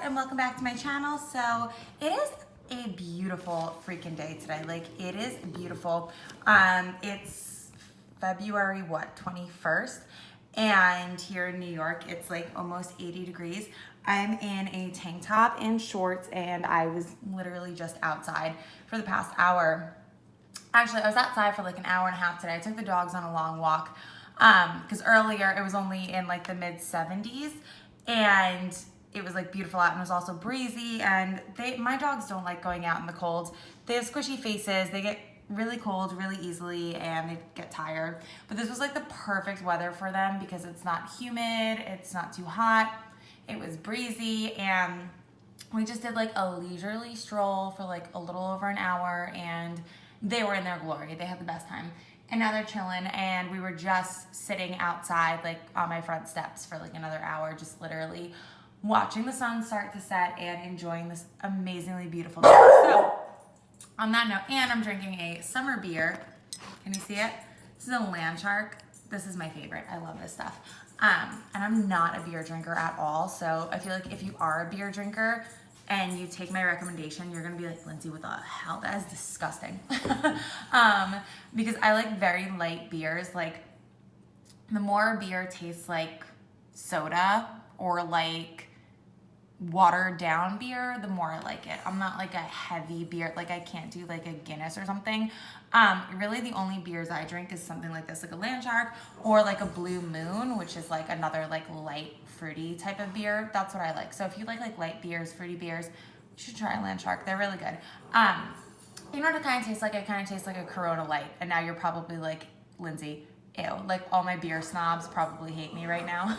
and welcome back to my channel. So it is a beautiful freaking day today. Like, it is beautiful. It's February 21st, and here in New York it's like almost 80 degrees. I'm in a tank top and shorts, and I was literally just outside for the past hour. Actually, I was outside for like an hour and a half today. I took the dogs on a long walk because earlier it was only in like the mid 70s, and it was like beautiful out, and it was also breezy. And my dogs don't like going out in the cold. They have squishy faces. They get really cold really easily, and they get tired. But this was like the perfect weather for them because it's not humid, it's not too hot. It was breezy, and we just did like a leisurely stroll for like a little over an hour, and they were in their glory. They had the best time. And now they're chilling, and we were just sitting outside like on my front steps for like another hour, just literally watching the sun start to set and enjoying this amazingly beautiful day. So on that note, and I'm drinking a summer beer. Can you see it? This is a Land Shark. This is my favorite. I love this stuff. And I'm not a beer drinker at all, so I feel like if you are a beer drinker and you take my recommendation, you're gonna be like, Lindsay, what the hell? That is disgusting. Because I like very light beers. Like, the more beer tastes like soda or like watered down beer, the more I like it. I'm not like a heavy beer, like I can't do like a Guinness or something. Really the only beers I drink is something like this, like a Land Shark or like a Blue Moon, which is like another like light fruity type of beer. That's what I like. So if you like light beers, fruity beers, you should try Land Shark. They're really good. You know what it kind of tastes like? It kind of tastes like a Corona Light. And now you're probably like, Lindsay, ew. Like, all my beer snobs probably hate me right now.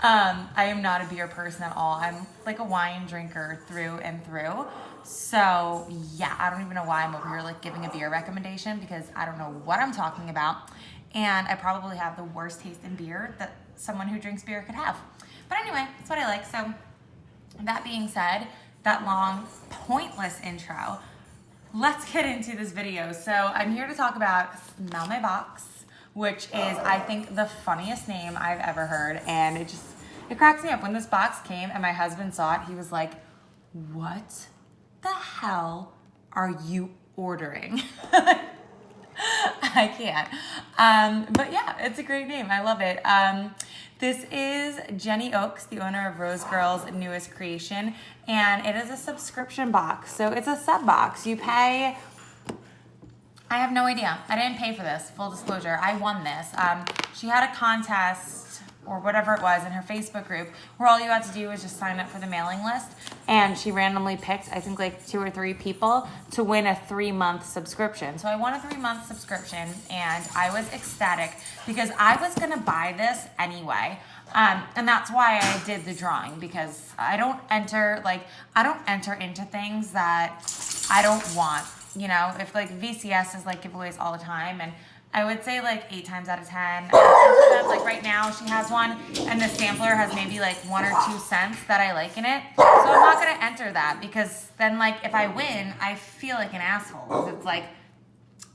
I am not a beer person at all. I'm like a wine drinker through and through. So yeah, I don't even know why I'm over here like giving a beer recommendation, because I don't know what I'm talking about. And I probably have the worst taste in beer that someone who drinks beer could have. But anyway, that's what I like. So that being said, that long, pointless intro, let's get into this video. So I'm here to talk about Smell My Box, which is, I think, the funniest name I've ever heard. And it cracks me up. When this box came and my husband saw it, he was like, what the hell are you ordering? I can't. But yeah, it's a great name. I love it. This is Jenny Oakes, the owner of Rosegirls' newest creation, and it is a subscription box. So it's a sub box. You pay, I have no idea. I didn't pay for this, full disclosure. I won this. She had a contest or whatever it was in her Facebook group where all you had to do was just sign up for the mailing list, and she randomly picked, I think, like 2 or 3 people to win a 3-month subscription. So I won a 3-month subscription, and I was ecstatic because I was gonna buy this anyway. And that's why I did the drawing, because I don't enter into things that I don't want. You know, if like VCS is like giveaways all the time, and I would say like 8 times out of 10, sometimes, like right now she has one and the sampler has maybe like 1 or 2 cents that I like in it. So I'm not gonna enter that, because then like if I win, I feel like an asshole. 'Cause it's like,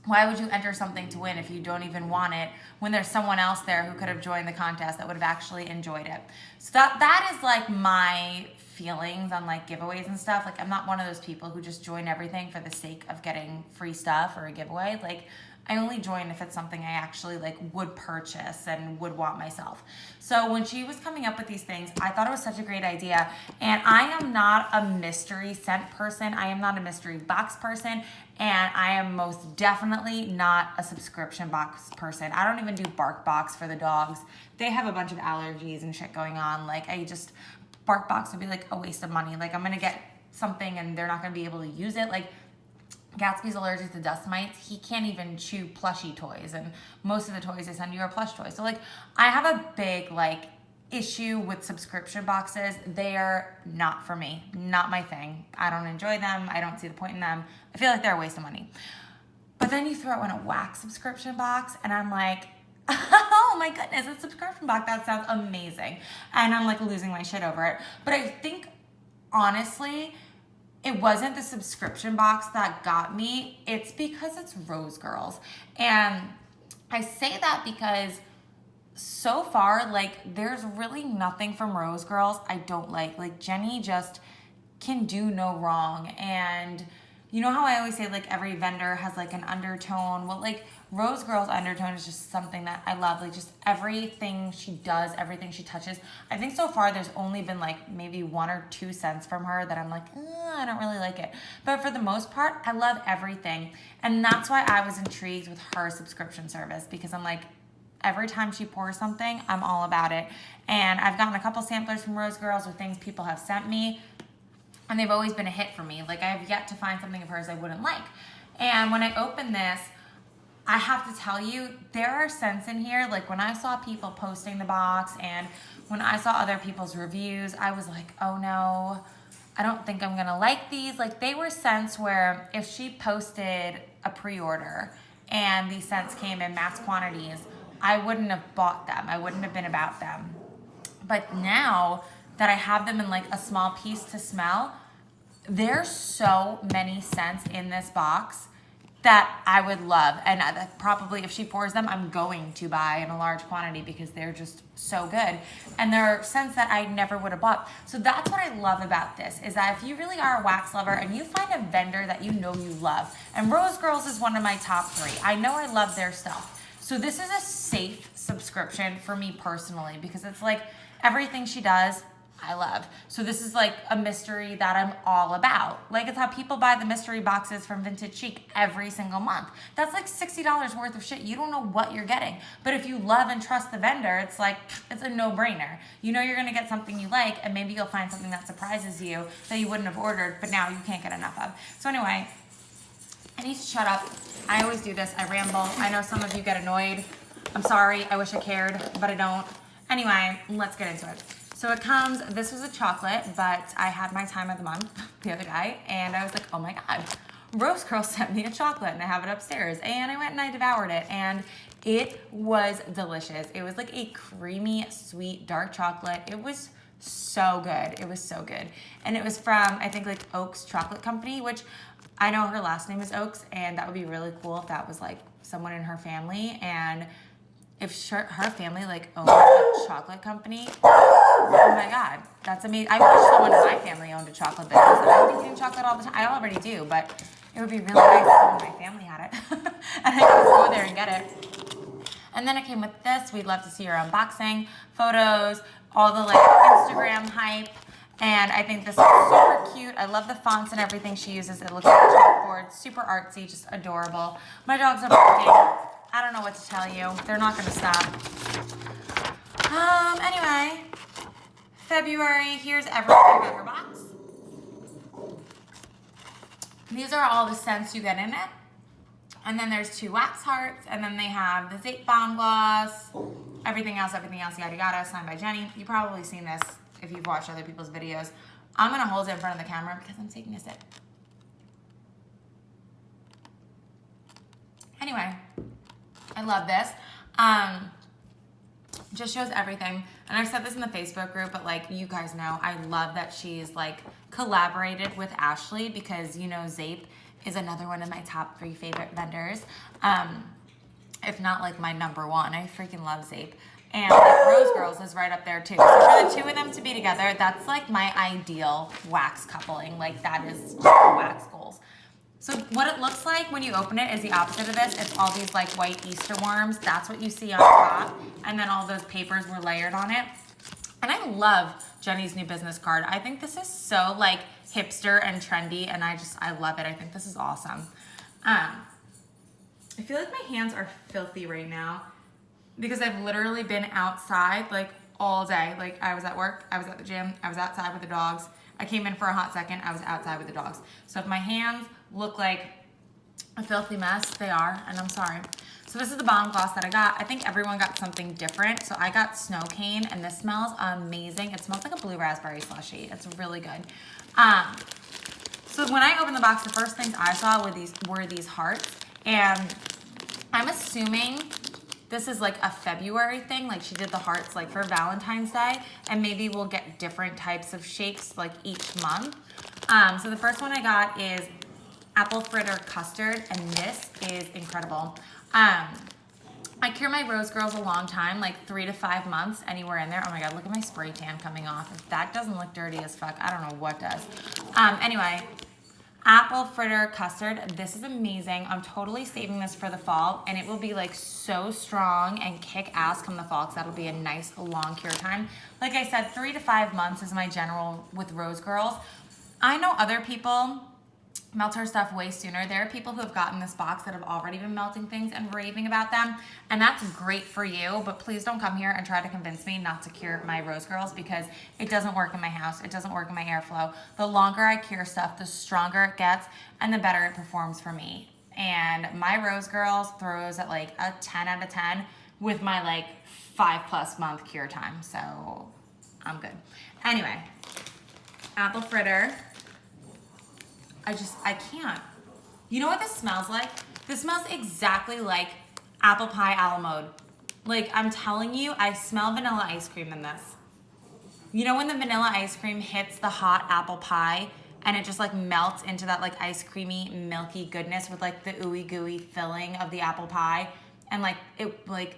why would you enter something to win if you don't even want it, when there's someone else there who could have joined the contest that would have actually enjoyed it? So that is like my feelings on like giveaways and stuff. Like, I'm not one of those people who just join everything for the sake of getting free stuff or a giveaway. Like, I only join if it's something I actually like would purchase and would want myself. So when she was coming up with these things, I thought it was such a great idea. And I am not a mystery scent person. I am not a mystery box person. And I am most definitely not a subscription box person. I don't even do Bark Box for the dogs. They have a bunch of allergies and shit going on. Like, Bark Box would be like a waste of money. Like, I'm gonna get something and they're not gonna be able to use it. Like, Gatsby's allergic to dust mites. He can't even chew plushy toys, and most of the toys they send you are plush toys. So like, I have a big like issue with subscription boxes. They are not for me, not my thing. I don't enjoy them. I don't see the point in them. I feel like they're a waste of money. But then you throw in a wax subscription box, and I'm like, oh my goodness, a subscription box, that sounds amazing. And I'm like losing my shit over it. But I think, honestly, it wasn't the subscription box that got me. It's because it's Rosegirls. And I say that because so far, like, there's really nothing from Rosegirls I don't like. Like, Jenny just can do no wrong. And you know how I always say, like, every vendor has, like, an undertone? Well, like, Rosegirls undertone is just something that I love. Like, just everything she does, everything she touches. I think so far there's only been, like, maybe 1 or 2 scents from her that I'm like, I don't really like it. But for the most part, I love everything. And that's why I was intrigued with her subscription service, because I'm like, every time she pours something, I'm all about it. And I've gotten a couple samplers from Rosegirls or things people have sent me, and they've always been a hit for me. Like, I have yet to find something of hers I wouldn't like. And when I opened this, I have to tell you, there are scents in here. Like, when I saw people posting the box and when I saw other people's reviews, I was like, oh no, I don't think I'm gonna like these. Like, they were scents where if she posted a pre-order and these scents came in mass quantities, I wouldn't have bought them. I wouldn't have been about them. But now that I have them in like a small piece to smell, there's so many scents in this box that I would love. And probably if she pours them, I'm going to buy in a large quantity because they're just so good. And they're scents that I never would have bought. So that's what I love about this, is that if you really are a wax lover and you find a vendor that you know you love, and Rosegirls is one of my top 3. I know I love their stuff. So this is a safe subscription for me personally, because it's like everything she does, I love. So this is like a mystery that I'm all about. Like, it's how people buy the mystery boxes from Vintage Chic every single month. That's like $60 worth of shit. You don't know what you're getting. But if you love and trust the vendor, it's like, it's a no-brainer. You know you're gonna get something you like, and maybe you'll find something that surprises you that you wouldn't have ordered, but now you can't get enough of. So anyway, I need to shut up. I always do this. I ramble. I know some of you get annoyed. I'm sorry. I wish I cared, but I don't. Anyway, let's get into it. So it comes, this was a chocolate, but I had my time of the month the other day, and I was like, oh my God, Rosegirls sent me a chocolate, and I have it upstairs. And I went and I devoured it, and it was delicious. It was like a creamy, sweet, dark chocolate. It was so good. It was so good. And it was from, I think, like Oaks Chocolate Company, which I know her last name is Oaks, and that would be really cool if that was like someone in her family. And if her family like owns a chocolate company, oh my God, that's amazing. I wish someone in my family owned a chocolate business. I would be eating chocolate all the time. I already do, but it would be really nice if someone in my family had it. And I could go there and get it. And then it came with this. We'd love to see your unboxing photos, all the like Instagram hype. And I think this is super cute. I love the fonts and everything she uses. It looks like a chalkboard, super artsy, just adorable. My dogs are barking. I don't know what to tell you. They're not gonna stop. Anyway, February, here's everything in her box. These are all the scents you get in it. And then there's 2 wax hearts, and then they have the Zape Bomb Gloss, everything else, yada yada, signed by Jenny. You've probably seen this if you've watched other people's videos. I'm gonna hold it in front of the camera because I'm taking a sip. Anyway, I love this. Just shows everything. And I've said this in the Facebook group, but like, you guys know, I love that she's like collaborated with Ashley, because you know Zape is another one of my top 3 favorite vendors. If not like my number 1. I freaking love Zape. And like Rosegirls is right up there too. So for the 2 of them to be together, that's like my ideal wax coupling. Like, that is wax goals. So what it looks like when you open it is the opposite of this. It's all these like white Easter worms. That's what you see on top. And then all those papers were layered on it. And I love Jenny's new business card. I think this is so like hipster and trendy, and I love it. I think this is awesome. I feel like my hands are filthy right now because I've literally been outside like all day. Like, I was at work, I was at the gym, I was outside with the dogs. I came in for a hot second, I was outside with the dogs. So if my hands look like a filthy mess, they are, and I'm sorry. So this is the bomb gloss that I got. I think everyone got something different. So I got Snow Cane, and this smells amazing. It smells like a blue raspberry slushy. It's really good. So when I opened the box, the first things I saw were these hearts, and I'm assuming this is like a February thing. Like, she did the hearts like for Valentine's Day, and maybe we'll get different types of shapes like each month. So the first one I got is apple fritter custard, and this is incredible. I cure my Rosegirls a long time, like 3 to 5 months, anywhere in there. Oh my God, look at my spray tan coming off. If that doesn't look dirty as fuck, I don't know what does. Anyway, apple fritter custard. This is amazing. I'm totally saving this for the fall, and it will be like so strong and kick ass come the fall, because that'll be a nice long cure time. Like I said, 3 to 5 months is my general with Rosegirls. I know other people melt her stuff way sooner. There are people who have gotten this box that have already been melting things and raving about them, and that's great for you, but please don't come here and try to convince me not to cure my Rosegirls, because it doesn't work in my house. It doesn't work in my airflow. The longer I cure stuff, the stronger it gets and the better it performs for me. And my Rosegirls throws at like a 10 out of 10 with my like 5+ month cure time, so I'm good. Anyway, apple fritter. I can't. You know what this smells like? This smells exactly like apple pie a la mode. Like, I'm telling you, I smell vanilla ice cream in this. You know when the vanilla ice cream hits the hot apple pie and it just like melts into that like ice creamy, milky goodness with like the ooey gooey filling of the apple pie, and like it like,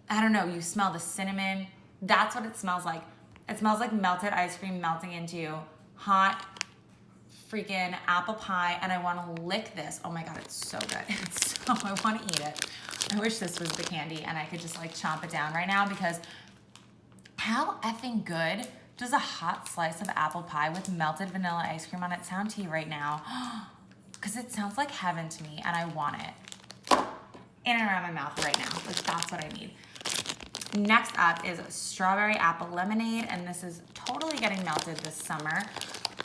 I don't know, you smell the cinnamon. That's what it smells like. It smells like melted ice cream melting into hot freaking apple pie, and I want to lick this. Oh my God, it's so good. I want to eat it. I wish this was the candy and I could just like chomp it down right now, because how effing good does a hot slice of apple pie with melted vanilla ice cream on it sound to you right now? Because it sounds like heaven to me, and I want it in and around my mouth right now. Like, that's what I need. Next up is strawberry apple lemonade, and this is totally getting melted this summer.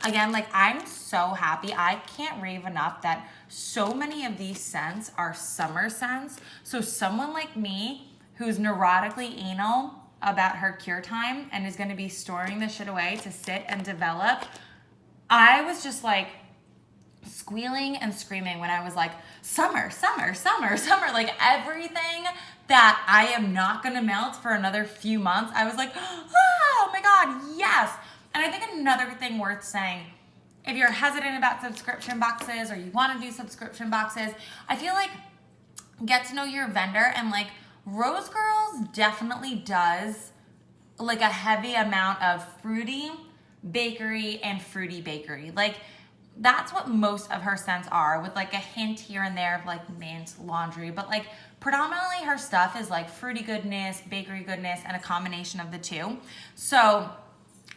Again, like, I'm so happy. I can't rave enough that so many of these scents are summer scents. So someone like me who's neurotically anal about her cure time and is going to be storing this shit away to sit and develop, I was just like squealing and screaming when I was like, summer, summer, summer, summer. Like, everything that I am not going to melt for another few months, I was like, oh my God, yes. And I think another thing worth saying, if you're hesitant about subscription boxes or you want to do subscription boxes, I feel like get to know your vendor, and like Rosegirls definitely does like a heavy amount of fruity bakery and fruity bakery. Like, that's what most of her scents are, with like a hint here and there of like mint, laundry, but like predominantly her stuff is like fruity goodness, bakery goodness, and a combination of the two. So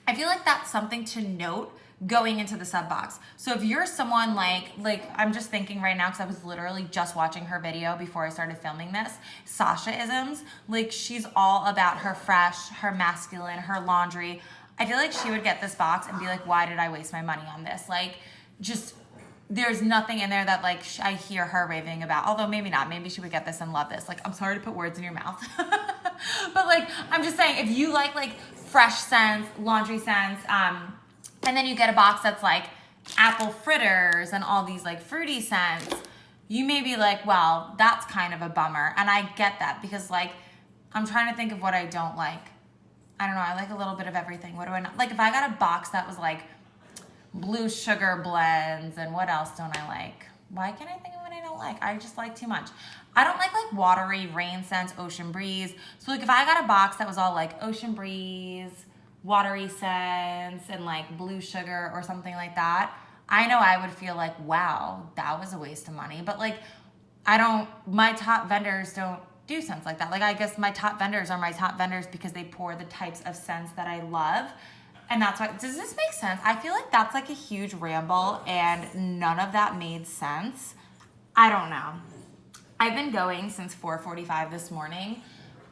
I feel like that's something to note going into the sub box. So if you're someone like I'm just thinking right now, because I was literally just watching her video before I started filming this, Sasha Isms, like, she's all about her fresh, her masculine, her laundry. I feel like she would get this box and be like, why did I waste my money on this? Like, just, there's nothing in there that like I hear her raving about, although maybe not. Maybe she would get this and love this. Like, I'm sorry to put words in your mouth. But like, I'm just saying, if you like fresh scents, laundry scents, and then you get a box that's like apple fritters and all these like fruity scents, you may be like, well, that's kind of a bummer. And I get that, because like, I'm trying to think of what I don't like. I don't know, I like a little bit of everything. What do I not like? If I got a box that was like blue sugar blends, and what else don't I like? Why can't I think of what I don't like? I just like too much. I don't like watery rain scents, ocean breeze. So like, if I got a box that was all like ocean breeze, watery scents, and like blue sugar or something like that, I know I would feel like, wow, that was a waste of money. But like, my top vendors don't do scents like that. Like, I guess my top vendors are my top vendors because they pour the types of scents that I love. And that's why, does this make sense? I feel like that's like a huge ramble and none of that made sense. I don't know. I've been going since 4:45 this morning,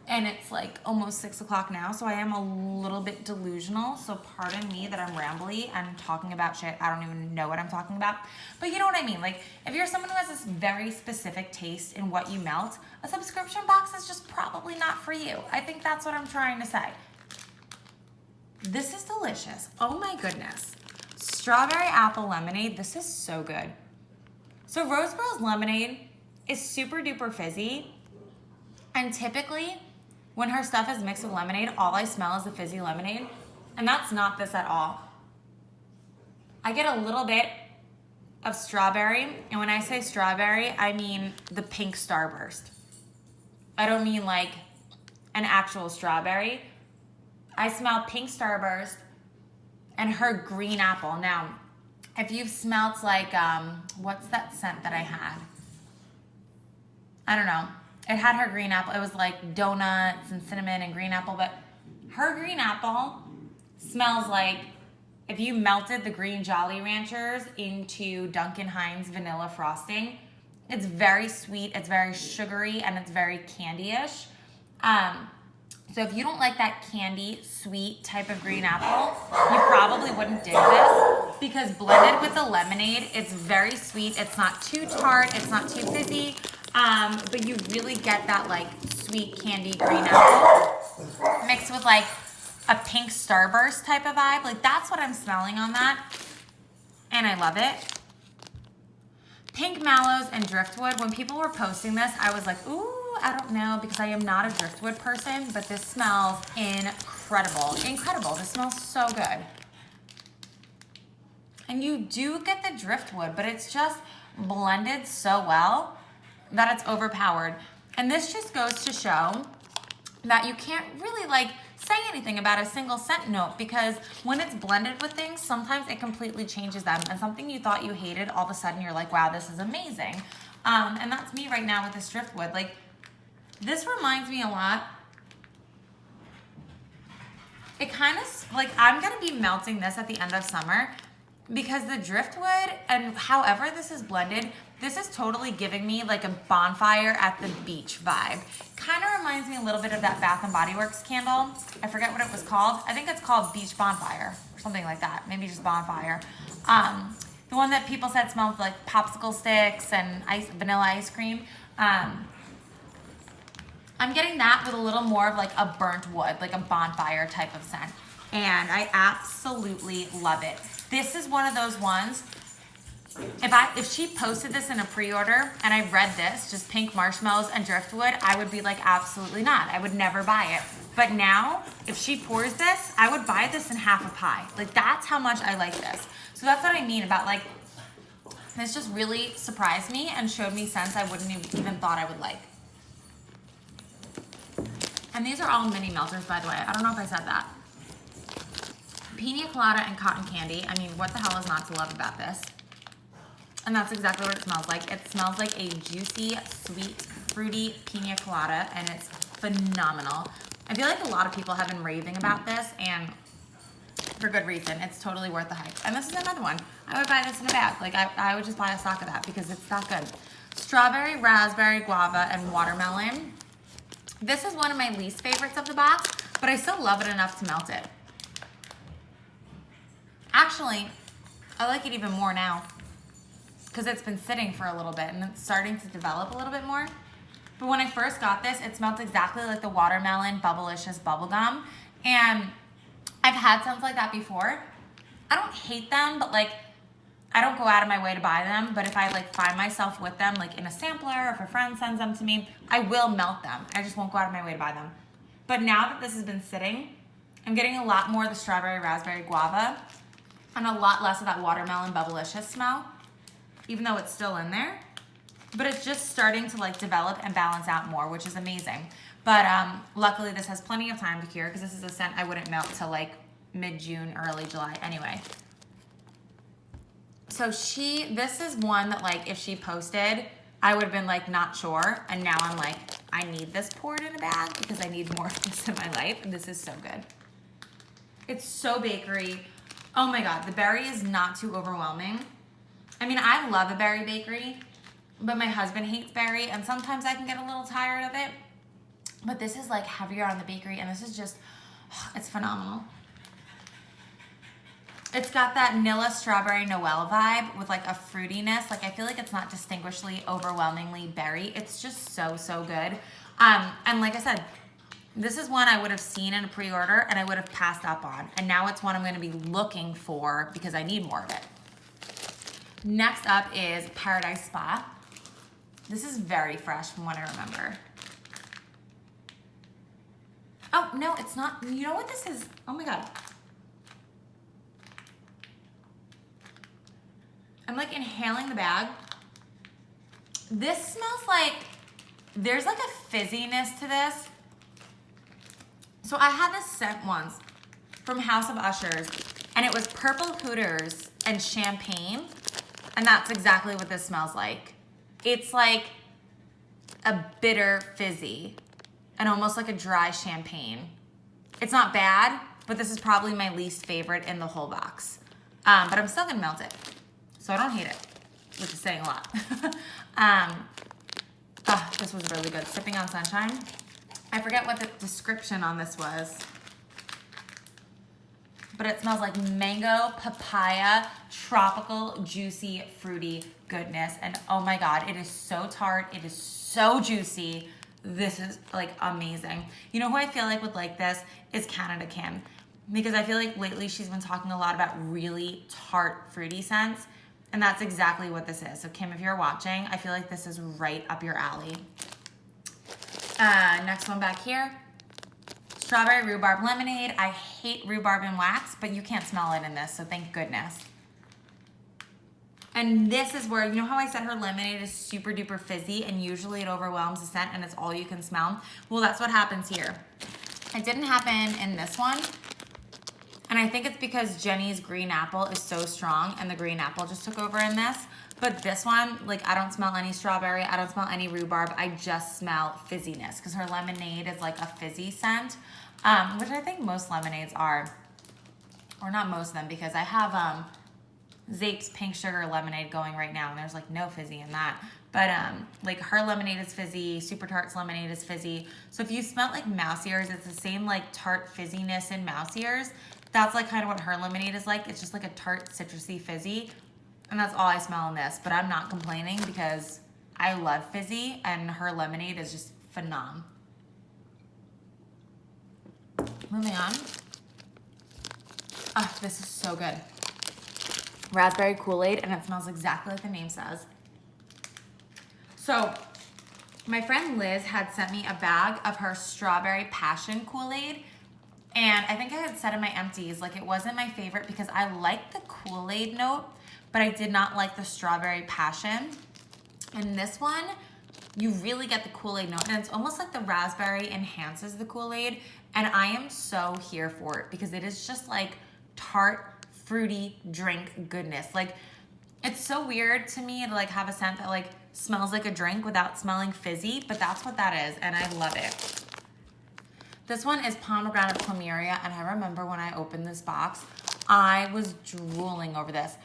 and it's like almost 6 o'clock now, so I am a little bit delusional. So pardon me that I'm rambly and talking about shit I don't even know what I'm talking about. But you know what I mean? Like, if you're someone who has this very specific taste in what you melt, a subscription box is just probably not for you. I think that's what I'm trying to say. This is delicious. Oh my goodness. Strawberry apple lemonade. This is so good. So Rosegirls lemonade is super duper fizzy. And typically, when her stuff is mixed with lemonade, all I smell is the fizzy lemonade. And that's not this at all. I get a little bit of strawberry. And when I say strawberry, I mean the pink starburst. I don't mean like an actual strawberry. I smell pink starburst and her green apple. Now, if you've smelt like, what's that scent that I had? I don't know. It had her green apple. It was like donuts and cinnamon and green apple, but her green apple smells like if you melted the green Jolly Ranchers into Duncan Hines vanilla frosting. It's very sweet, it's very sugary, and it's very candy-ish. So if you don't like that candy, sweet type of green apple, you probably wouldn't dig this, because blended with the lemonade, it's very sweet. It's not too tart, it's not too fizzy, but you really get that like sweet candy green apple mixed with like a pink starburst type of vibe. Like that's what I'm smelling on that, and I love it. Pink mallows and driftwood. When people were posting this, I was like, ooh, I don't know, because I am not a driftwood person, but this smells incredible. Incredible. This smells so good. And you do get the driftwood, but it's just blended so well that it's overpowered. And this just goes to show that you can't really like say anything about a single scent note, because when it's blended with things, sometimes it completely changes them, and something you thought you hated, all of a sudden you're like, wow, this is amazing. And that's me right now with this driftwood. Like, this reminds me a lot. It kind of, like, I'm gonna be melting this at the end of summer, because the driftwood and however this is blended, this is totally giving me like a bonfire at the beach vibe. Kind of reminds me a little bit of that Bath and Body Works candle. I forget what it was called. I think it's called Beach Bonfire or something like that. Maybe just Bonfire. The one that people said smelled like popsicle sticks and vanilla ice cream. I'm getting that with a little more of like a burnt wood, like a bonfire type of scent. And I absolutely love it. This is one of those ones, if she posted this in a pre-order and I read this, just pink marshmallows and driftwood, I would be like, absolutely not. I would never buy it. But now, if she pours this, I would buy this in half a pie. Like, that's how much I like this. So that's what I mean about like, this just really surprised me and showed me scents I wouldn't even thought I would like. And these are all mini melters, by the way. I don't know if I said that. Pina colada and cotton candy. I mean, what the hell is not to love about this? And that's exactly what it smells like. It smells like a juicy, sweet, fruity pina colada, and it's phenomenal. I feel like a lot of people have been raving about this, and for good reason. It's totally worth the hype. And this is another one. I would buy this in a bag. Like, I would just buy a stock of that because it's that good. Strawberry, raspberry, guava, and watermelon. This is one of my least favorites of the box, but I still love it enough to melt it. Actually, I like it even more now because it's been sitting for a little bit and it's starting to develop a little bit more. But when I first got this, it smelled exactly like the watermelon Bubblicious bubblegum. And I've had scents like that before. I don't hate them, but like, I don't go out of my way to buy them. But if I like find myself with them, like in a sampler, or if a friend sends them to me, I will melt them. I just won't go out of my way to buy them. But now that this has been sitting, I'm getting a lot more of the strawberry, raspberry, guava, and a lot less of that watermelon Bubblicious smell, even though it's still in there. But it's just starting to like develop and balance out more, which is amazing. But luckily this has plenty of time to cure because this is a scent I wouldn't melt till like mid-June, early July anyway. So this is one that like if she posted, I would have been like not sure. And now I'm like, I need this poured in a bag because I need more of this in my life. And this is so good. It's so bakery. Oh my God, the berry is not too overwhelming. I mean, I love a berry bakery, but my husband hates berry and sometimes I can get a little tired of it. But this is like heavier on the bakery and this is just, it's phenomenal. It's got that Nilla Strawberry Noel vibe with like a fruitiness. Like I feel like it's not distinguishedly, overwhelmingly berry. It's just so, so good. And like I said, this is one I would have seen in a pre-order and I would have passed up on. And now it's one I'm gonna be looking for because I need more of it. Next up is Paradise Spa. This is very fresh from what I remember. Oh, no, it's not. You know what this is? Oh my God. I'm like inhaling the bag. This smells like There's like a fizziness to this. So I had this scent once from House of Ushers, and it was Purple Hooters and champagne, and that's exactly what this smells like. It's like a bitter fizzy and almost like a dry champagne. It's not bad, but this is probably my least favorite in the whole box. But I'm still gonna melt it, so I don't hate it, which is saying a lot. This was really good. Sipping on Sunshine. I forget what the description on this was, but it smells like mango, papaya, tropical, juicy, fruity goodness. And oh my God, it is so tart. It is so juicy. This is like amazing. You know who I feel like would like this is Canada Kim, because I feel like lately she's been talking a lot about really tart, fruity scents, and that's exactly what this is. So Kim, if you're watching, I feel like this is right up your alley. Next one back here, strawberry rhubarb lemonade. I hate rhubarb and wax, but you can't smell it in this, so thank goodness. And this is where, you know how I said her lemonade is super duper fizzy and usually it overwhelms the scent and it's all you can smell? Well, that's what happens here. It didn't happen in this one. And I think it's because Jenny's green apple is so strong and the green apple just took over in this. But this one, like, I don't smell any strawberry. I don't smell any rhubarb. I just smell fizziness because her lemonade is like a fizzy scent, which I think most lemonades are. Or not most of them, because I have Zape's pink sugar lemonade going right now and there's like no fizzy in that. But like her lemonade is fizzy, Super Tart's lemonade is fizzy. So if you smell like mouse ears, it's the same like tart fizziness in mouse ears. That's like kind of what her lemonade is like. It's just like a tart citrusy fizzy. And that's all I smell in this, but I'm not complaining because I love fizzy and her lemonade is just phenomenal. Moving on. Oh, this is so good. Raspberry Kool-Aid, and it smells exactly like the name says. So my friend Liz had sent me a bag of her strawberry passion Kool-Aid, and I think I had said in my empties, like, it wasn't my favorite because I liked the Kool-Aid note, but I did not like the strawberry passion. And this one, you really get the Kool-Aid note, and it's almost like the raspberry enhances the Kool-Aid, and I am so here for it because it is just like tart, fruity drink goodness. Like, it's so weird to me to like have a scent that like smells like a drink without smelling fizzy, but that's what that is, and I love it. This one is pomegranate plumeria, and I remember when I opened this box, I was drooling over this.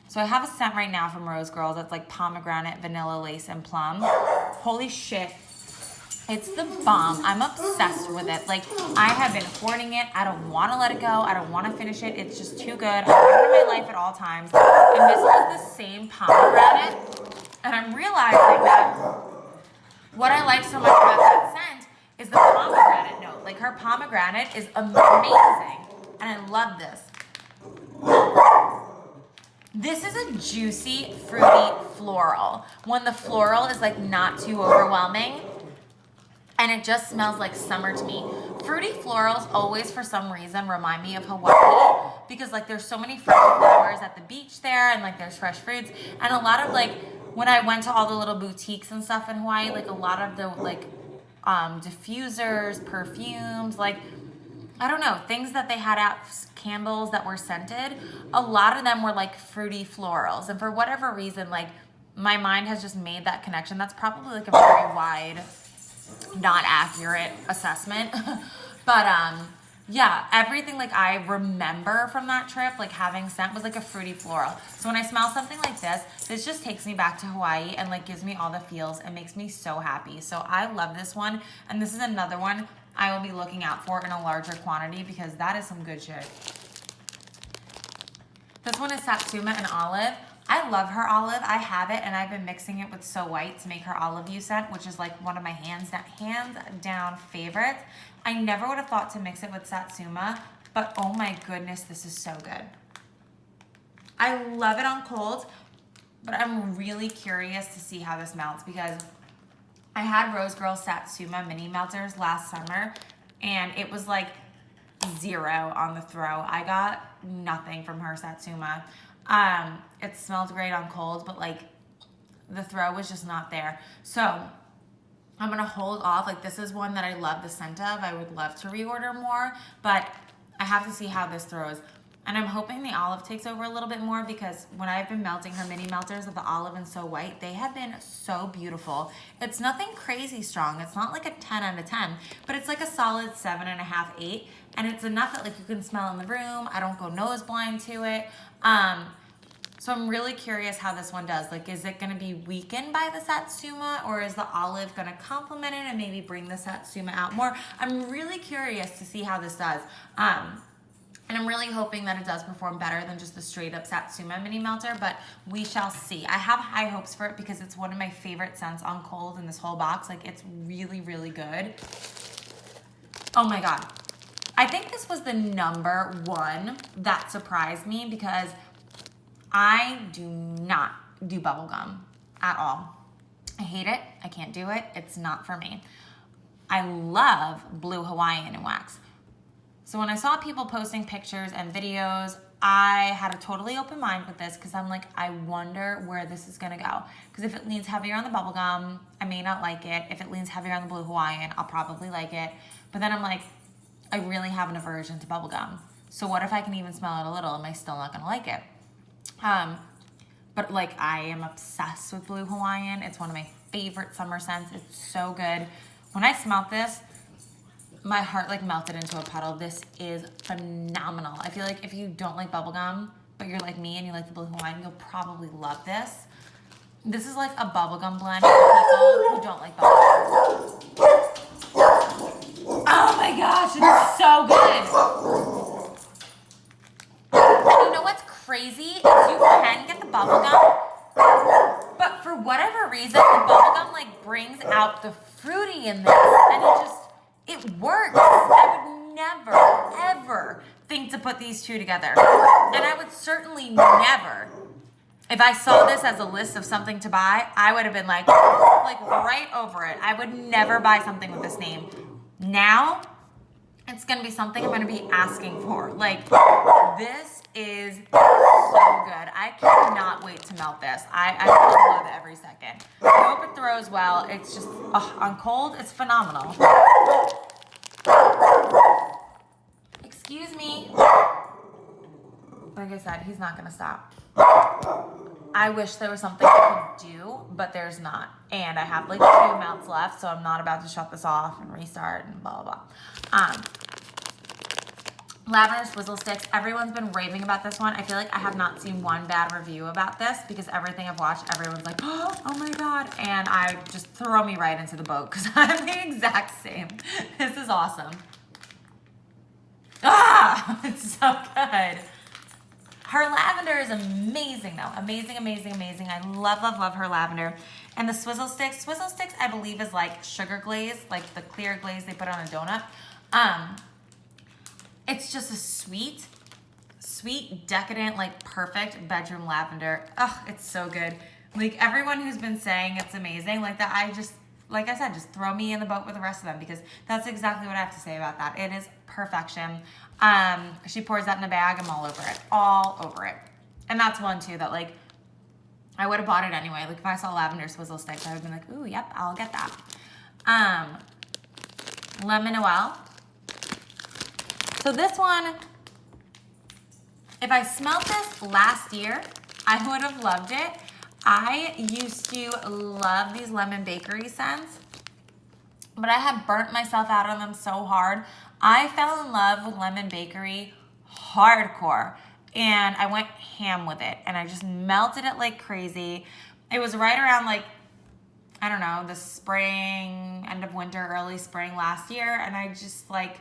So I have a scent right now from Rosegirls that's like pomegranate, vanilla lace, and plum. Holy shit. It's the bomb. I'm obsessed with it. Like, I have been hoarding it. I don't want to let it go. I don't want to finish it. It's just too good. I want it in my life at all times. And this is the same pomegranate. And I'm realizing that what I like so much about that scent is the pomegranate note. Like, her pomegranate is amazing. And I love this. This is a juicy, fruity floral. When the floral is like not too overwhelming, and it just smells like summer to me. Fruity florals always, for some reason, remind me of Hawaii because like there's so many fresh flowers at the beach there, and like there's fresh fruits, and a lot of like when I went to all the little boutiques and stuff in Hawaii, like a lot of the like diffusers, perfumes, like I don't know, things that they had out, candles that were scented, a lot of them were like fruity florals, and for whatever reason, like my mind has just made that connection. That's probably like a very wide, not accurate assessment. But yeah, everything like I remember from that trip, like having scent, was like a fruity floral. So when I smell something like this just takes me back to Hawaii and like gives me all the feels and makes me so happy. So I love this one, and this is another one I will be looking out for in a larger quantity because that is some good shit. This one is Satsuma and Olive. I love her olive. I have it, and I've been mixing it with So White to make her olive you scent, which is like one of my hands down favorites. I never would have thought to mix it with Satsuma, but oh my goodness, this is so good. I love it on cold, but I'm really curious to see how this melts because I had Rosegirls Satsuma mini melters last summer, and it was like 0 on the throw. I got nothing from her Satsuma. It smelled great on cold, but like the throw was just not there. So I'm gonna hold off. Like, this is one that I love the scent of. I would love to reorder more, but I have to see how this throws. And I'm hoping the olive takes over a little bit more, because when I've been melting her mini melters of the olive and So White, they have been so beautiful. It's nothing crazy strong. It's not like a 10 out of 10, but it's like a solid 7.5, 8. And it's enough that like you can smell in the room. I don't go nose blind to it. So I'm really curious how this one does. Like, is it gonna be weakened by the Satsuma, or is the olive gonna complement it and maybe bring the Satsuma out more? I'm really curious to see how this does. And I'm really hoping that it does perform better than just the straight up Satsuma mini melter, but we shall see. I have high hopes for it because it's one of my favorite scents on cold in this whole box. Like, it's really, really good. Oh my God. I think this was the number one that surprised me, because I do not do bubblegum at all. I hate it. I can't do it. It's not for me. I love blue Hawaiian in wax. So when I saw people posting pictures and videos, I had a totally open mind with this, because I'm like, I wonder where this is gonna go. Because if it leans heavier on the bubblegum, I may not like it. If it leans heavier on the blue Hawaiian, I'll probably like it. But then I'm like, I really have an aversion to bubblegum. So what if I can even smell it a little? Am I still not gonna like it? But like, I am obsessed with blue Hawaiian. It's one of my favorite summer scents. It's so good. When I smelled this, my heart like melted into a puddle. This is phenomenal. I feel like if you don't like bubblegum, but you're like me and you like the blue Hawaiian, you'll probably love this. This is like a bubblegum blend for people who don't like bubblegum. Oh my gosh, it is so good. You know what's crazy is you can get the bubblegum, but for whatever reason, the bubblegum like brings out the fruity in this, and it works. I would never, ever think to put these two together. And I would certainly never, if I saw this as a list of something to buy, I would have been like right over it. I would never buy something with this name. Now, it's gonna be something I'm gonna be asking for. Like, this is so good. I cannot wait to melt this. I love it every second. I hope it throws well. It's just, on cold, it's phenomenal. Excuse me. Like I said, he's not gonna stop. I wish there was something I could do, but there's not. And I have like 2 melts left, so I'm not about to shut this off and restart and blah, blah, blah. Lavender Swizzle Sticks. Everyone's been raving about this one. I feel like I have not seen one bad review about this, because everything I've watched, everyone's like, oh my God. And I just throw me right into the boat, because I'm the exact same. This is awesome. It's so good. Her lavender is amazing though. Amazing, amazing, amazing. I love, love, love her lavender. And the Swizzle Sticks, I believe is like sugar glaze, like the clear glaze they put on a donut. It's just a sweet, decadent, like perfect bedroom lavender. It's so good. Like, everyone who's been saying it's amazing, like that, like I said, just throw me in the boat with the rest of them, because that's exactly what I have to say about that. It is perfection. She pours that in a bag. I'm all over it. And that's one too that like, I would have bought it anyway. Like, if I saw lavender Swizzle Sticks, I would have been like, ooh, yep, I'll get that. Lemon Noel. So this one, if I smelled this last year, I would have loved it. I used to love these lemon bakery scents, but I had burnt myself out on them so hard. I fell in love with lemon bakery hardcore, and I went ham with it, and I just melted it like crazy. It was right around like, I don't know, the spring, end of winter, early spring last year, and I just like,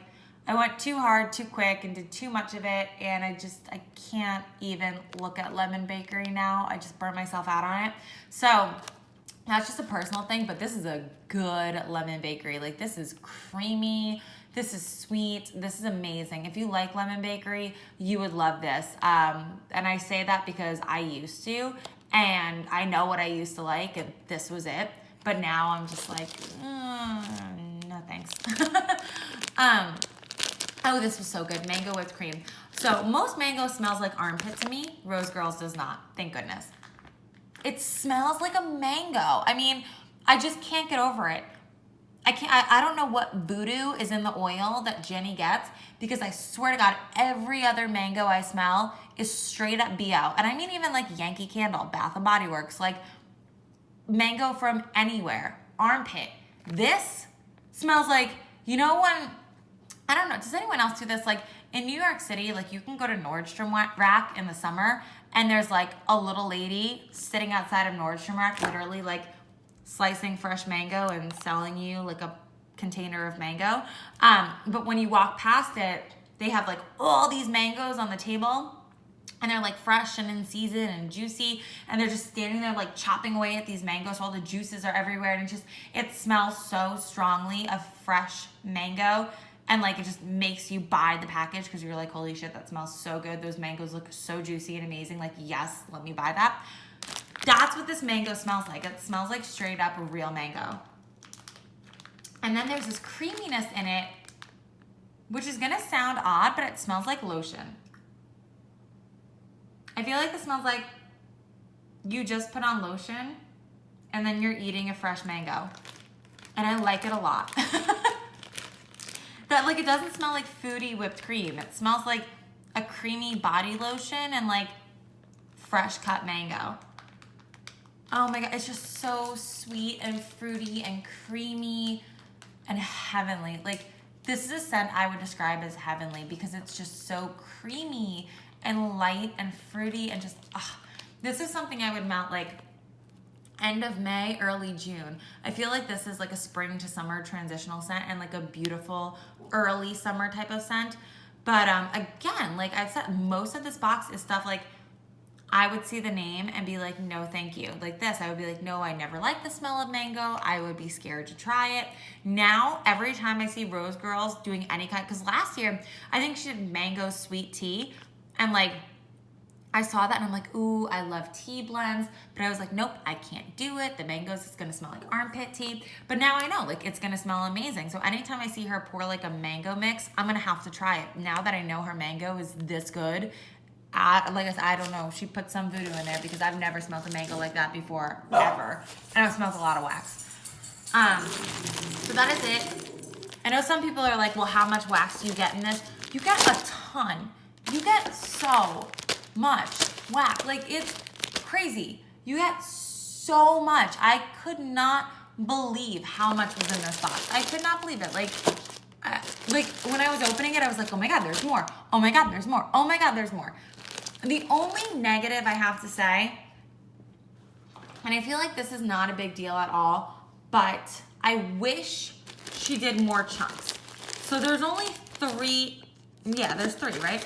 I went too hard, too quick, and did too much of it, and I can't even look at lemon bakery now. I just burned myself out on it. So that's just a personal thing, but this is a good lemon bakery. Like, this is creamy, this is sweet, this is amazing. If you like lemon bakery, you would love this. And I say that because I used to, and I know what I used to like, and this was it. But now I'm just like, no thanks. Oh, this was so good. Mango whipped cream. So most mango smells like armpit to me. Rosegirls does not. Thank goodness. It smells like a mango. I mean, I just can't get over it. I don't know what voodoo is in the oil that Jenny gets, because I swear to God, every other mango I smell is straight up BO. And I mean even like Yankee Candle, Bath and Body Works, like mango from anywhere, armpit. This smells like, you know when, I don't know, does anyone else do this? Like in New York City, like you can go to Nordstrom Rack in the summer and there's like a little lady sitting outside of Nordstrom Rack, literally like slicing fresh mango and selling you like a container of mango. But when you walk past it, they have like all these mangoes on the table and they're like fresh and in season and juicy, and they're just standing there like chopping away at these mangoes. So all the juices are everywhere, and it smells so strongly of fresh mango, and like it just makes you buy the package because you're like, holy shit, that smells so good. Those mangoes look so juicy and amazing. Like, yes, let me buy that. That's what this mango smells like. It smells like straight up a real mango. And then there's this creaminess in it, which is gonna sound odd, but it smells like lotion. I feel like it smells like you just put on lotion and then you're eating a fresh mango. And I like it a lot. That like, it doesn't smell like foodie whipped cream. It smells like a creamy body lotion and like fresh cut mango. Oh my God, it's just so sweet and fruity and creamy and heavenly. Like, this is a scent I would describe as heavenly because it's just so creamy and light and fruity and just, this is something I would mount like end of May, early June. I feel like this is like a spring to summer transitional scent and like a beautiful early summer type of scent. But again, like I've said, most of this box is stuff like I would see the name and be like, no, thank you. Like this, I would be like, no, I never liked the smell of mango. I would be scared to try it. Now, every time I see Rosegirls doing any kind, because last year, I think she did mango sweet tea. And like, I saw that and I'm like, ooh, I love tea blends. But I was like, nope, I can't do it. The mangoes is gonna smell like armpit tea. But now I know, like, it's gonna smell amazing. So anytime I see her pour like a mango mix, I'm gonna have to try it. Now that I know her mango is this good, like I said, I don't know. She put some voodoo in there because I've never smelled a mango like that before, ever. And it smells a lot of wax. So that is it. I know some people are like, well, how much wax do you get in this? You get a ton. You get so much wax. Like, it's crazy. You get so much. I could not believe how much was in this box. I could not believe it. Like when I was opening it, I was like, oh my God, there's more. Oh my God, there's more. Oh my God, there's more. The only negative I have to say, and I feel like this is not a big deal at all, but I wish she did more chunks. So there's only three, yeah, there's three, right?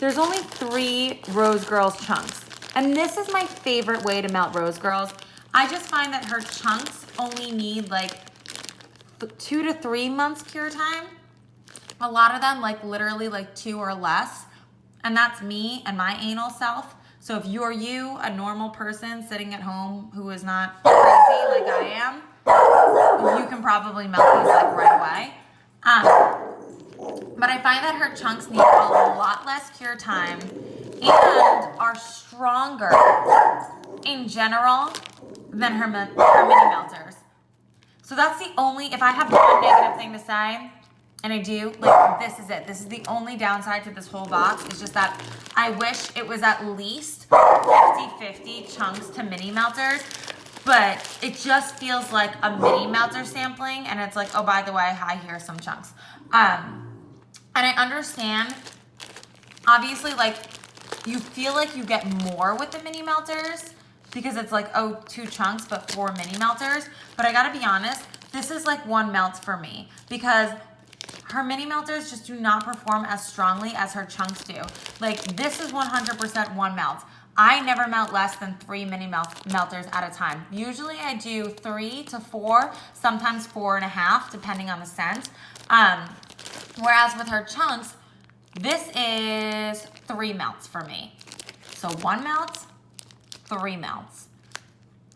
There's only 3 Rosegirls chunks. And this is my favorite way to melt Rosegirls. I just find that her chunks only need like 2 to 3 months cure time. A lot of them like literally like 2 or less. And that's me and my anal self. So if you're a normal person sitting at home who is not crazy like I am, you can probably melt these like right away. But I find that her chunks need a lot less cure time and are stronger in general than her mini melters. So that's the only, if I have one negative thing to say, and I do, like, this is it. This is the only downside to this whole box. It's just that I wish it was at least 50-50 chunks to mini melters. But it just feels like a mini melter sampling. And it's like, oh, by the way, hi, here are some chunks. And I understand, obviously, like, you feel like you get more with the mini melters because it's like, oh, 2 chunks, but 4 mini melters. But I gotta be honest, this is like 1 melt for me because her mini melters just do not perform as strongly as her chunks do. Like, this is 100% 1 melt. I never melt less than 3 mini melters at a time. Usually I do 3 to 4, sometimes 4.5, depending on the scent. Whereas with her chunks, this is 3 melts for me. So 1 melt, 3 melts.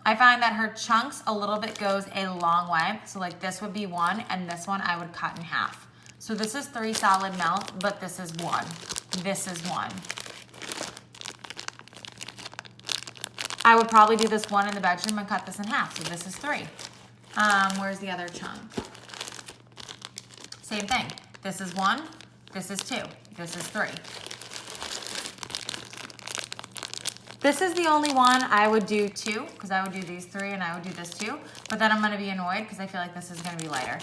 I find that her chunks a little bit goes a long way. So like this would be 1, and this one I would cut in half. So this is 3 solid melt, but this is 1. This is 1. I would probably do this 1 in the bedroom and cut this in half. So this is 3. Where's the other chunk? Same thing. This is 1, this is 2, this is 3. This is the only one I would do 2, because I would do these 3 and I would do this 2. But then I'm going to be annoyed because I feel like this is going to be lighter.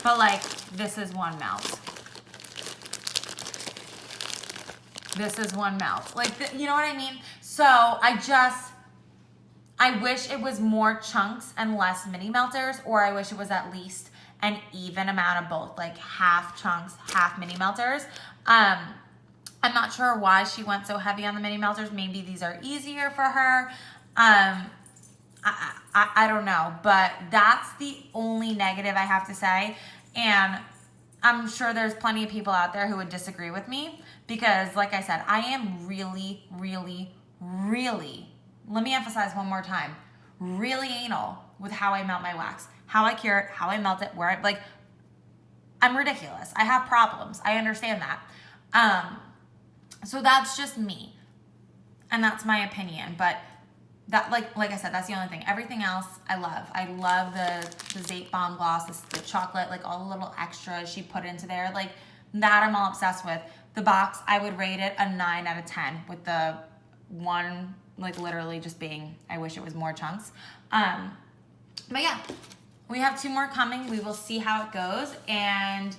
But like, this is 1 melt. This is 1 melt. Like, you know what I mean? So I wish it was more chunks and less mini melters, or I wish it was at least an even amount of both, like half chunks, half mini melters. I'm not sure why she went so heavy on the mini melters. Maybe these are easier for her. I don't know, but that's the only negative I have to say. And I'm sure there's plenty of people out there who would disagree with me because, like I said, I am really, really, really, let me emphasize one more time, really anal with how I melt my wax, how I cure it, how I melt it, where I'm ridiculous. I have problems. I understand that. So that's just me, and that's my opinion. But that, like I said, that's the only thing. Everything else, I love. I love the Zate Bomb Gloss, the chocolate, like all the little extras she put into there. Like that, I'm all obsessed with. The box, I would rate it a 9 out of 10 with the one, like literally just being, I wish it was more chunks. But yeah, we have 2 more coming. We will see how it goes, and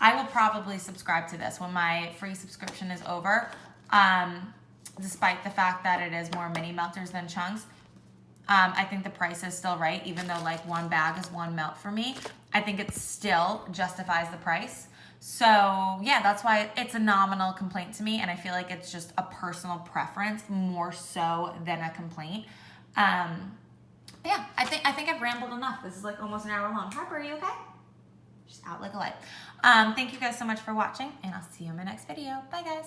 I will probably subscribe to this when my free subscription is over, despite the fact that it is more mini melters than chunks. I think the price is still right, even though like 1 bag is 1 melt for me. I think it still justifies the price. So yeah, that's why it's a nominal complaint to me, and I feel like it's just a personal preference more so than a complaint. Yeah, I think I've rambled enough. This is like almost an hour long. Harper, are you okay? She's out like a light. Thank you guys so much for watching, and I'll see you in my next video. Bye, guys.